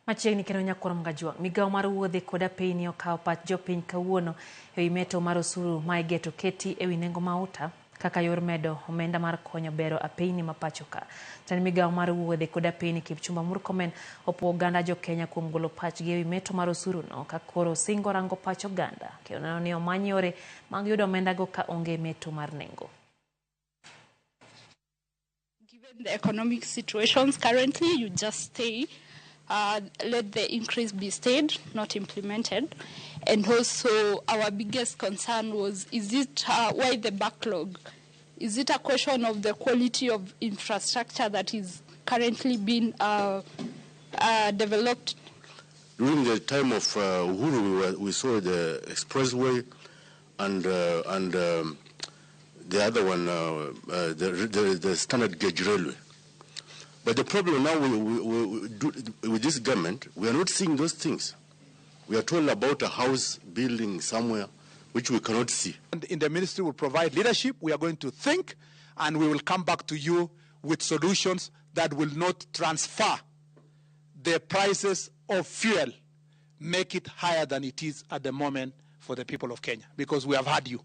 Machiegni kendo nyakwar Mgajwang', migawo mar wuodhe kod apeyni okawo pach jopiny kawuono ewi meto mar osuru ma igeto keti ewi nengo mauta kaka yor medo omenda mar konyo bero apeyni ma pacho ka. Tani migawo mar wuodhe kod apeyni Kipchumba Murkomen opuo oganda jo Kenya kuom golo pachgi ewi meto mar osuru no ka koro singo rango pach oganda kendo neno ni omany yore mag yudo omenda go ka onge meto mar nengo. Given the economic situations currently, you just stay. Let the increase be stayed, not implemented. And also, our biggest concern was, is it why the backlog? Is it a question of the quality of infrastructure that is currently being developed? During the time of Uhuru, we saw the expressway and the other one, the standard gauge railway. But the problem now with this government, we are not seeing those things. We are told about a house building somewhere, which we cannot see. And in the ministry will provide leadership. We are going to think, and we will come back to you with solutions that will not transfer the prices of fuel, make it higher than it is at the moment for the people of Kenya, because we have had you.